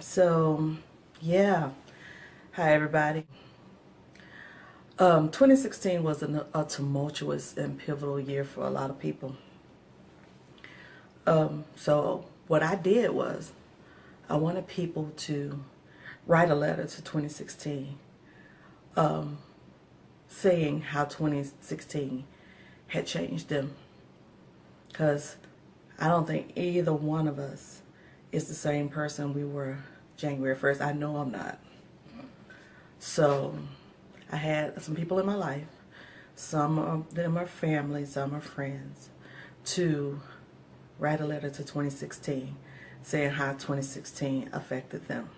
So, yeah. Hi, everybody. 2016 was a tumultuous and pivotal year for a lot of people. So, what I did was I wanted people to write a letter to 2016 saying how 2016 had changed them. Because I don't think either one of us is the same person we were January 1st. I know I'm not. So I had some people in my life, some of them are family, some are friends, to write a letter to 2016 saying how 2016 affected them.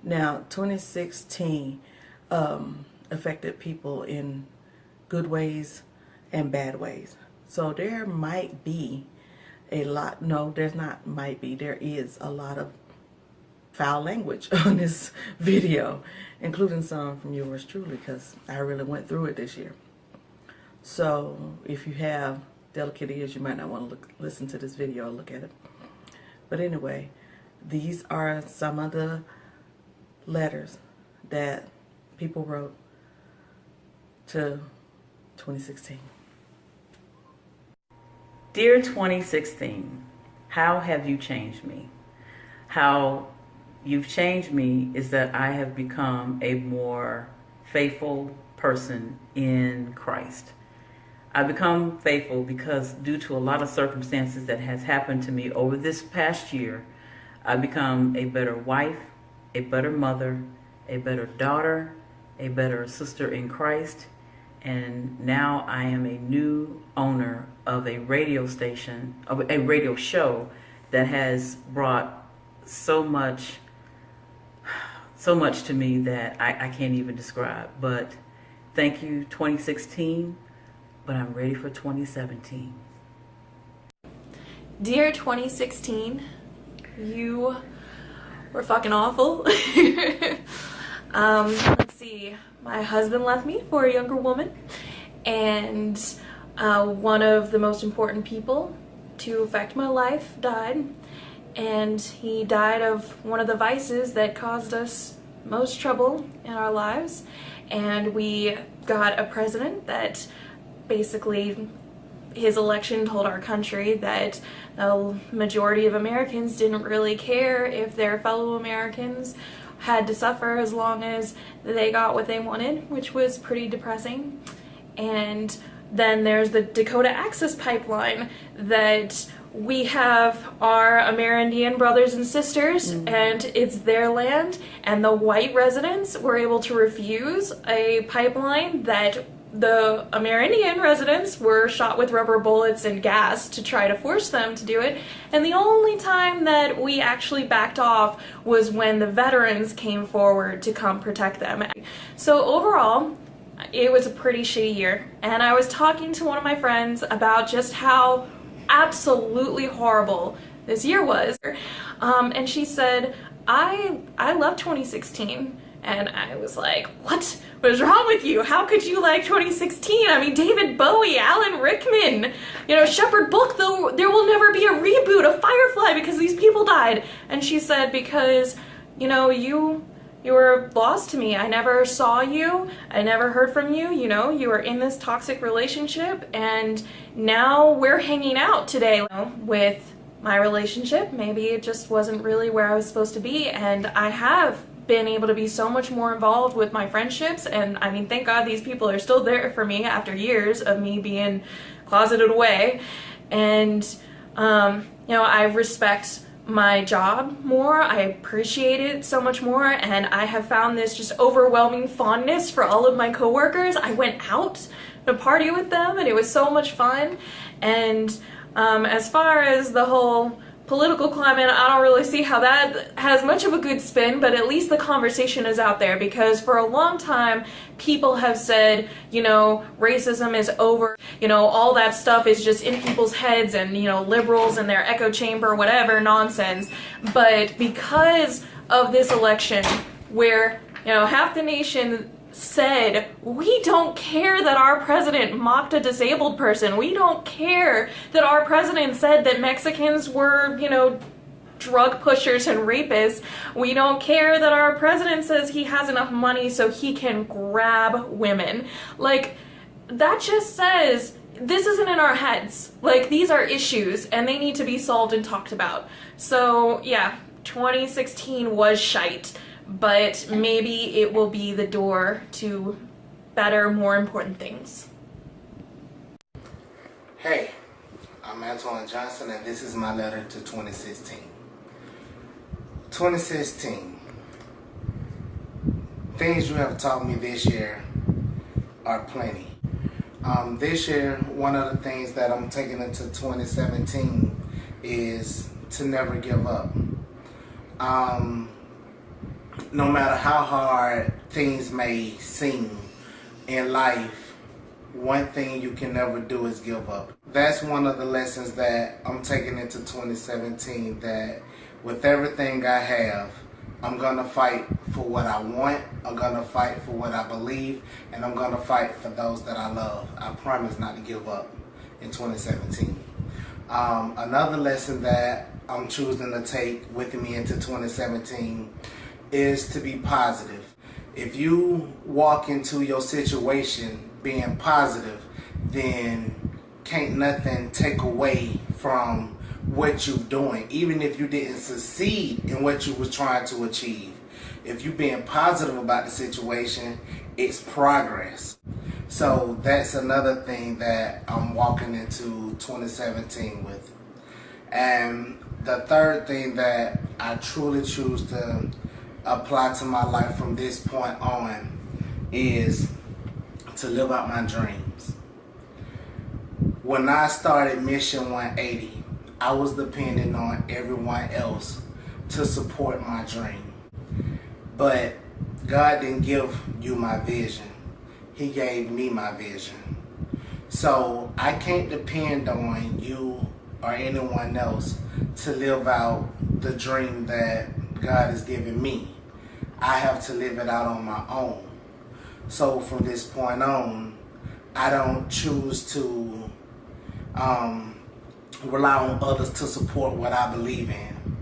Now, 2016 affected people in good ways and bad ways. So there might be a lot, no, there's not might be, there is a lot of foul language on this video, including some from yours truly, because I really went through it this year. So if you have delicate ears, you might not want to listen to this video or look at it. But anyway, these are some of the letters that people wrote to 2016. Dear 2016, how have you changed me? How you've changed me is that I have become a more faithful person in Christ. I've become faithful because due to a lot of circumstances that has happened to me over this past year, I've become a better wife, a better mother, a better daughter, a better sister in Christ, and now I am a new owner of a radio station, of a radio show that has brought so much to me that I can't even describe. But thank you, 2016, but I'm ready for 2017. Dear 2016, you were fucking awful. Let's see, my husband left me for a younger woman, and one of the most important people to affect my life died, and he died of one of the vices that caused us most trouble in our lives. And we got a president that basically, his election told our country that the majority of Americans didn't really care if their fellow Americans had to suffer as long as they got what they wanted, which was pretty depressing. And then there's the Dakota Access Pipeline that we have our Amerindian brothers and sisters, and it's their land, and the white residents were able to refuse a pipeline that the Amerindian residents were shot with rubber bullets and gas to try to force them to do it. And the only time that we actually backed off was when the veterans came forward to come protect them. So overall, it was a pretty shitty year. And I was talking to one of my friends about just how absolutely horrible this year was. And she said, I love 2016. And I was like, what was wrong with you? How could you like 2016? I mean, David Bowie, Alan Rickman, Shepard Book, though there will never be a reboot of Firefly because these people died. And she said, because, you were lost to me. I never saw you. I never heard from you. You were in this toxic relationship, and now we're hanging out today with my relationship. Maybe it just wasn't really where I was supposed to be, and I have been able to be so much more involved with my friendships. And I mean, thank God these people are still there for me after years of me being closeted away. And I respect my job more. I appreciate it so much more, and I have found this just overwhelming fondness for all of my coworkers. I went out to party with them, and it was so much fun. And as far as the whole political climate, I don't really see how that has much of a good spin, but at least the conversation is out there, because for a long time people have said, racism is over, all that stuff is just in people's heads, and liberals and their echo chamber, whatever nonsense. But because of this election where half the nation said, we don't care that our president mocked a disabled person. We don't care that our president said that Mexicans were, drug pushers and rapists. We don't care that our president says he has enough money so he can grab women. Like, that just says this isn't in our heads. Like, these are issues and they need to be solved and talked about. So yeah, 2016 was shite, but maybe it will be the door to better, more important things. Hey, I'm Antoine Johnson, and this is my letter to 2016. 2016. Things you have taught me this year are plenty. This year, one of the things that I'm taking into 2017 is to never give up. No matter how hard things may seem in life, one thing you can never do is give up. That's one of the lessons that I'm taking into 2017, that with everything I have, I'm going to fight for what I want, I'm going to fight for what I believe, and I'm going to fight for those that I love. I promise not to give up in 2017. Another lesson that I'm choosing to take with me into 2017 is to be positive. If you walk into your situation being positive, then can't nothing take away from what you're doing, even if you didn't succeed in what you was trying to achieve. If you're being positive about the situation, it's progress. So that's another thing that I'm walking into 2017 with. And the third thing that I truly choose to apply to my life from this point on is to live out my dreams. When I started Mission 180, I was depending on everyone else to support my dream. But God didn't give you my vision. He gave me my vision. So I can't depend on you or anyone else to live out the dream that God has given me. I have to live it out on my own. So from this point on, I don't choose to rely on others to support what I believe in.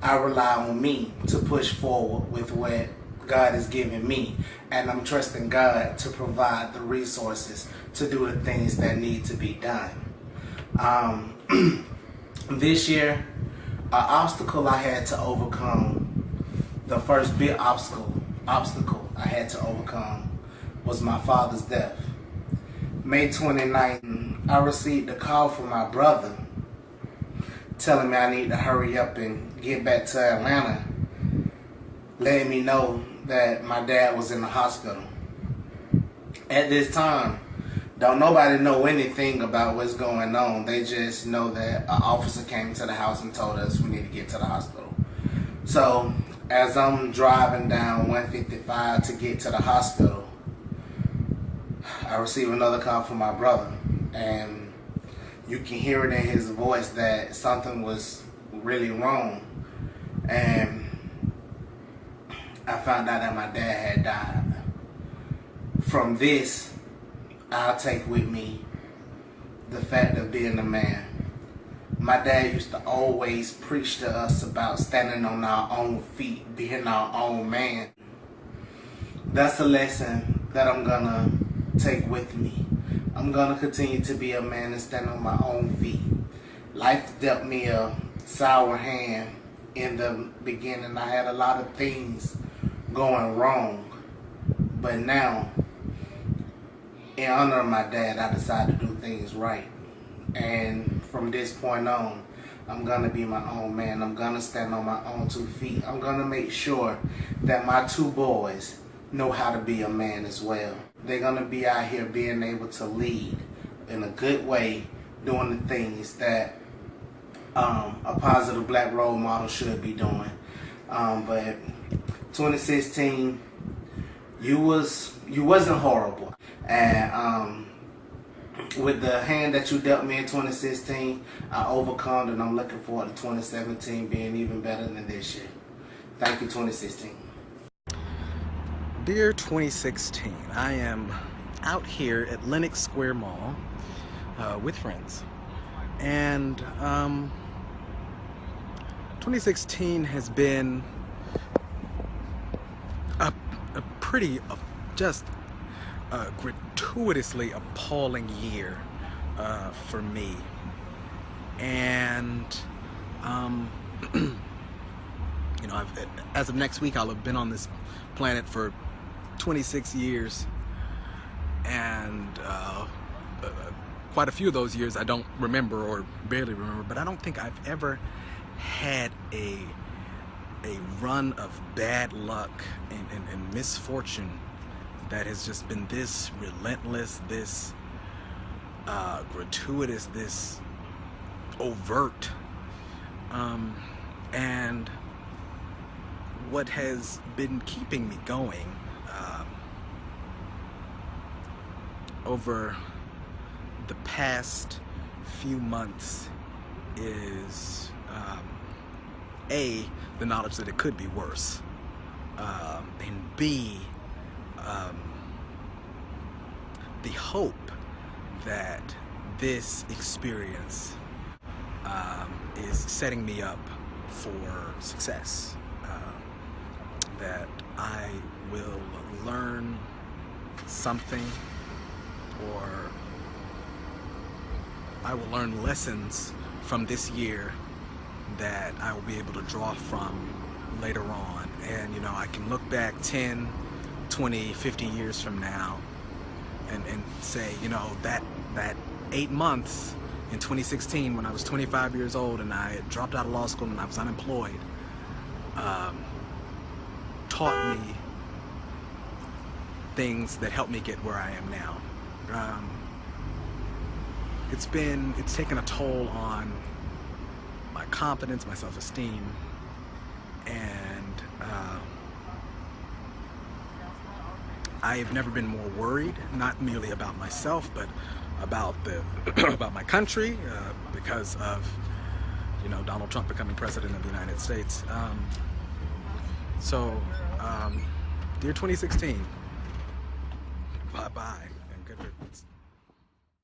I rely on me to push forward with what God has given me, and I'm trusting God to provide the resources to do the things that need to be done. This year, an obstacle I had to overcome, the first big obstacle I had to overcome was my father's death. May 29th, I received a call from my brother telling me I need to hurry up and get back to Atlanta, letting me know that my dad was in the hospital. At this time, don't nobody know anything about what's going on. They just know that an officer came to the house and told us we need to get to the hospital. So as I'm driving down 155 to get to the hospital, I received another call from my brother, and you can hear it in his voice that something was really wrong. And I found out that my dad had died. From this, I'll take with me the fact of being a man. My dad used to always preach to us about standing on our own feet, being our own man. That's a lesson that I'm gonna take with me. I'm gonna continue to be a man and stand on my own feet. Life dealt me a sour hand in the beginning. I had a lot of things going wrong, but now, in honor of my dad, I decided to do things right. And from this point on, I'm gonna be my own man. I'm gonna stand on my own 2 feet. I'm gonna make sure that my 2 boys know how to be a man as well. They're gonna be out here being able to lead in a good way, doing the things that a positive black role model should be doing. But 2016, you wasn't horrible, and with the hand that you dealt me in 2016, I overcome, and I'm looking forward to 2017 being even better than this year. Thank you, 2016. Dear 2016, I am out here at Lenox Square Mall with friends, and 2016 has been a pretty, just gratuitously appalling year for me. And, you know, as of next week, I'll have been on this planet for 26 years. And quite a few of those years I don't remember or barely remember, but I don't think I've ever had a run of bad luck and misfortune that has just been this relentless, this gratuitous, this overt. And what has been keeping me going over the past few months is A, the knowledge that it could be worse, and B, the hope that this experience is setting me up for success, that I will learn something, or I will learn lessons from this year that I will be able to draw from later on. And, you know, I can look back 10, 20, 50 years from now and say, you know, that 8 months in 2016 when I was 25 years old and I had dropped out of law school and I was unemployed, taught me things that helped me get where I am now. It's taken a toll on my confidence, my self-esteem, and I have never been more worried, not merely about myself, but about about my country, because of, you know, Donald Trump becoming president of the United States. Dear 2016, bye-bye and good riddance.